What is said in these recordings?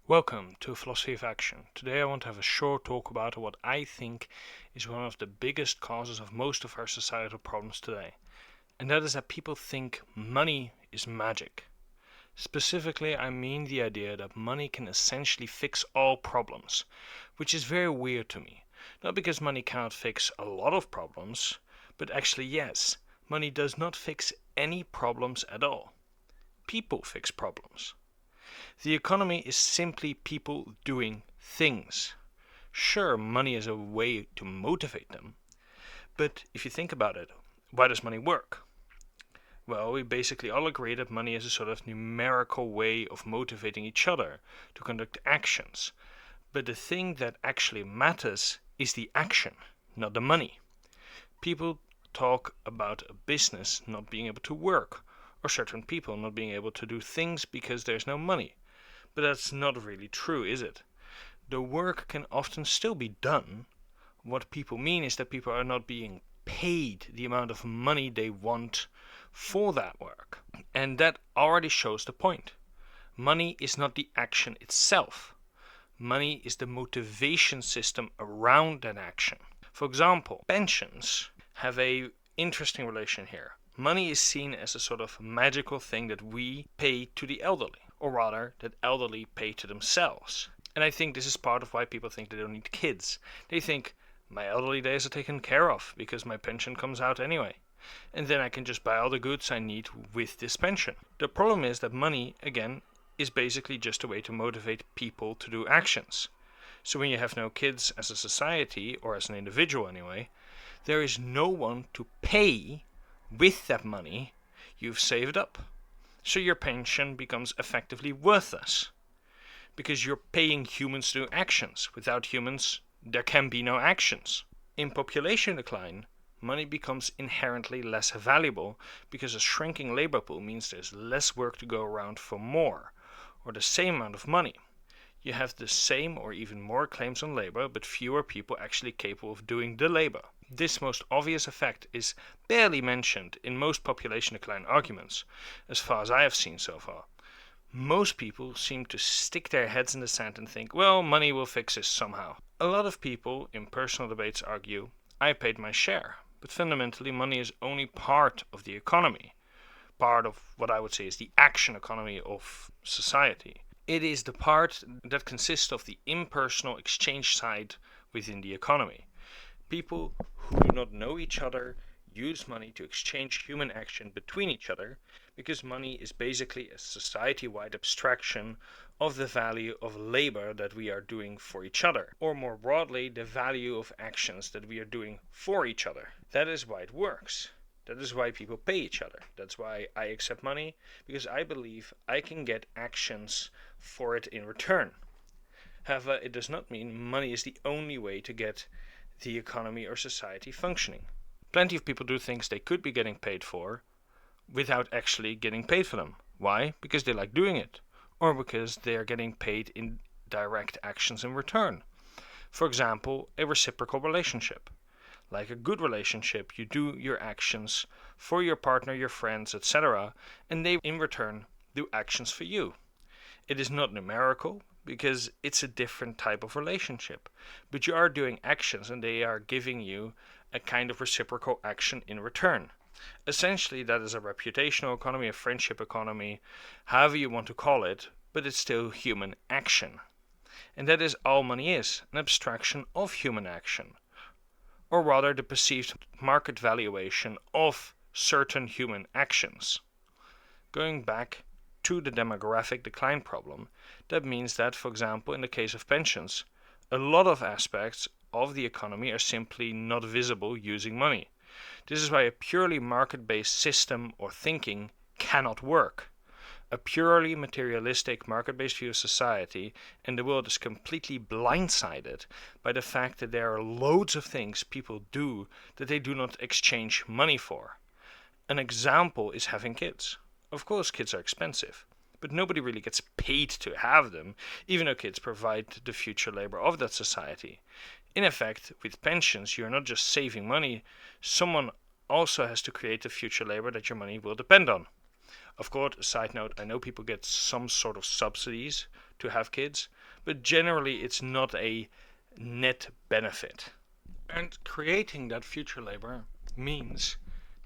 Welcome to Philosophy of Action. Today I want to have a short talk about what I think is one of the biggest causes of most of our societal problems today. And that is that people think money is magic. Specifically, I mean the idea that money can essentially fix all problems, which is very weird to me. Not because money cannot fix a lot of problems, but actually yes, money does not fix any problems at all. People fix problems. The economy is simply people doing things. Sure, money is a way to motivate them, but if you think about it, why does money work? Well, we basically all agree that money is a sort of numerical way of motivating each other to conduct actions. But the thing that actually matters is the action, not the money. People talk about a business not being able to work, or certain people not being able to do things because there's no money. But that's not really true, is it? The work can often still be done. What people mean is that people are not being paid the amount of money they want for that work. And that already shows the point. Money is not the action itself. Money is the motivation system around that action. For example, pensions have a interesting relation here. Money is seen as a sort of magical thing that we pay to the elderly, or rather, that elderly pay to themselves. And I think this is part of why people think they don't need kids. They think, my elderly days are taken care of because my pension comes out anyway. And then I can just buy all the goods I need with this pension. The problem is that money, again, is basically just a way to motivate people to do actions. So when you have no kids as a society, or as an individual anyway, there is no one to pay with that money you've saved up. So your pension becomes effectively worthless. Because you're paying humans to do actions. Without humans, there can be no actions. In population decline, money becomes inherently less valuable because a shrinking labor pool means there's less work to go around for more, or the same amount of money. You have the same or even more claims on labor, but fewer people actually capable of doing the labor. This most obvious effect is barely mentioned in most population decline arguments, as far as I have seen so far. Most people seem to stick their heads in the sand and think, well, money will fix this somehow. A lot of people in personal debates argue, I paid my share, but fundamentally money is only part of the economy, part of what I would say is the action economy of society. It is the part that consists of the impersonal exchange side within the economy. People who do not know each other use money to exchange human action between each other because money is basically a society-wide abstraction of the value of labor that we are doing for each other, or more broadly, the value of actions that we are doing for each other. That is why it works. That is why people pay each other. That's why I accept money, because I believe I can get actions for it in return. However, it does not mean money is the only way to get the economy or society functioning. Plenty of people do things they could be getting paid for without actually getting paid for them. Why? Because they like doing it, or because they are getting paid in direct actions in return. For example, a reciprocal relationship. Like a good relationship, you do your actions for your partner, your friends, etc., and they in return do actions for you. It is not numerical because it's a different type of relationship, but you are doing actions and they are giving you a kind of reciprocal action in return. Essentially, that is a reputational economy, a friendship economy, however you want to call it, but it's still human action. And that is all money is, an abstraction of human action, or rather the perceived market valuation of certain human actions. Going back to the demographic decline problem, that means that, for example, in the case of pensions, a lot of aspects of the economy are simply not visible using money. This is why a purely market-based system or thinking cannot work. A purely materialistic market-based view of society and the world is completely blindsided by the fact that there are loads of things people do that they do not exchange money for. An example is having kids. Of course, kids are expensive, but nobody really gets paid to have them, even though kids provide the future labor of that society. In effect, with pensions, you're not just saving money, someone also has to create the future labor that your money will depend on. Of course, a side note, I know people get some sort of subsidies to have kids, but generally it's not a net benefit. And creating that future labor means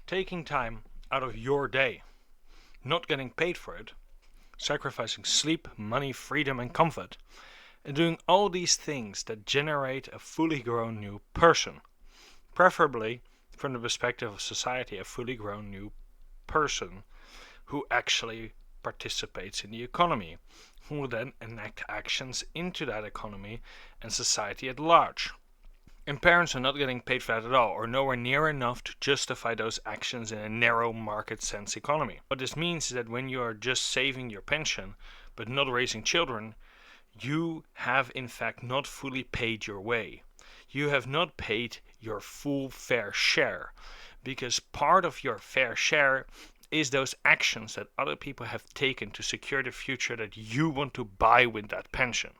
taking time out of your day, not getting paid for it, sacrificing sleep, money, freedom, and comfort, and doing all these things that generate a fully grown new person. Preferably, from the perspective of society, a fully grown new person who actually participates in the economy, who will then enact actions into that economy and society at large. And parents are not getting paid for that at all, or nowhere near enough to justify those actions in a narrow market sense economy. What this means is that when you are just saving your pension, but not raising children, you have in fact not fully paid your way. You have not paid your full fair share, because part of your fair share is those actions that other people have taken to secure the future that you want to buy with that pension.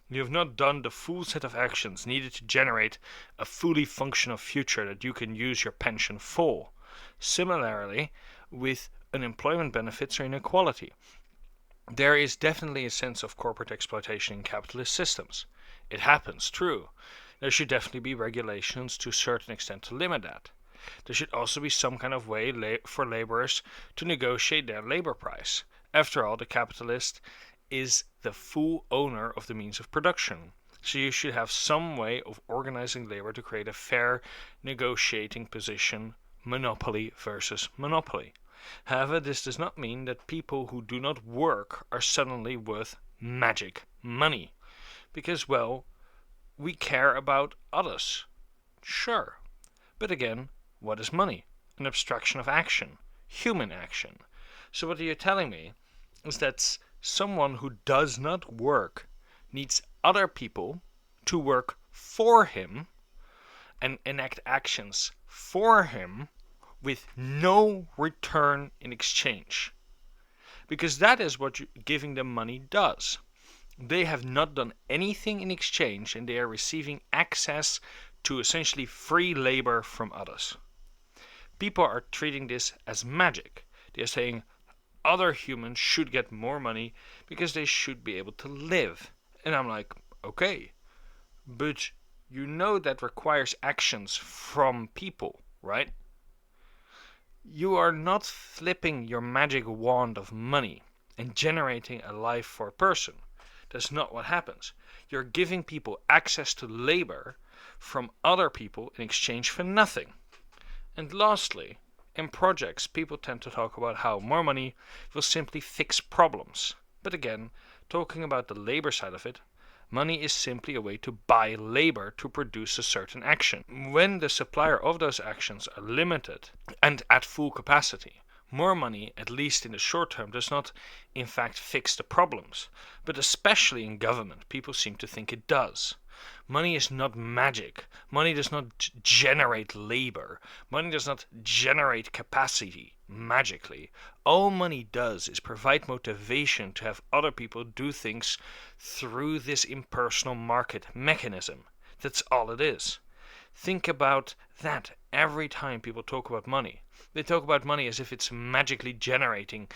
You have not done the full set of actions needed to generate a fully functional future that you can use your pension for. Similarly, with unemployment benefits or inequality, there is definitely a sense of corporate exploitation in capitalist systems. It happens, true. There should definitely be regulations to a certain extent to limit that. There should also be some kind of way for laborers to negotiate their labor price. After all, the capitalist is the full owner of the means of production. So you should have some way of organizing labor to create a fair negotiating position, monopoly versus monopoly. However, this does not mean that people who do not work are suddenly worth magic money. Because, well, we care about others. Sure. But again, what is money? An abstraction of action, human action. So what you're telling me is that someone who does not work needs other people to work for him and enact actions for him with no return in exchange. Because that is what giving them money does. They have not done anything in exchange and they are receiving access to essentially free labor from others. People are treating this as magic. They are saying other humans should get more money because they should be able to live. And I'm like, okay, but you know that requires actions from people, right? You are not flipping your magic wand of money and generating a life for a person. That's not what happens. You're giving people access to labor from other people in exchange for nothing. And lastly, in projects, people tend to talk about how more money will simply fix problems. But again, talking about the labor side of it, money is simply a way to buy labor to produce a certain action. When the supplier of those actions are limited and at full capacity, more money, at least in the short term, does not in fact fix the problems. But especially in government, people seem to think it does. Money is not magic. Money does not generate labor. Money does not generate capacity magically. All money does is provide motivation to have other people do things through this impersonal market mechanism. That's all it is. Think about that every time people talk about money. They talk about money as if it's magically generating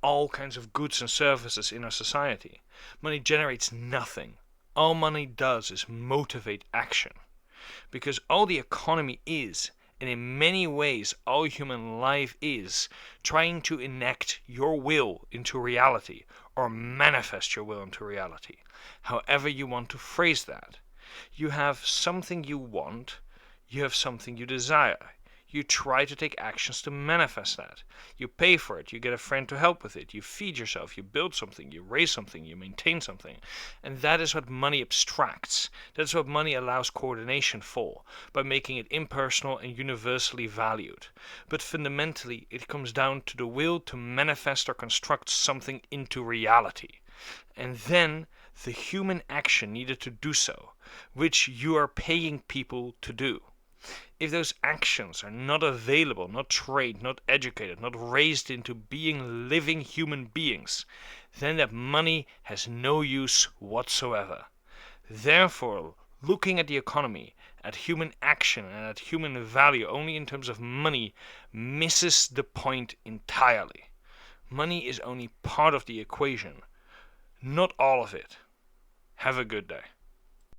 all kinds of goods and services in our society. Money generates nothing. All money does is motivate action. Because all the economy is, and in many ways all human life is, trying to enact your will into reality or manifest your will into reality. However you want to phrase that. You have something you want, you have something you desire. You try to take actions to manifest that. You pay for it, you get a friend to help with it, you feed yourself, you build something, you raise something, you maintain something. And that is what money abstracts. That's what money allows coordination for, by making it impersonal and universally valued. But fundamentally, it comes down to the will to manifest or construct something into reality. And then the human action needed to do so, which you are paying people to do. If those actions are not available, not trained, not educated, not raised into being living human beings, then that money has no use whatsoever. Therefore, looking at the economy, at human action and at human value only in terms of money misses the point entirely. Money is only part of the equation. not all of it. Have a good day.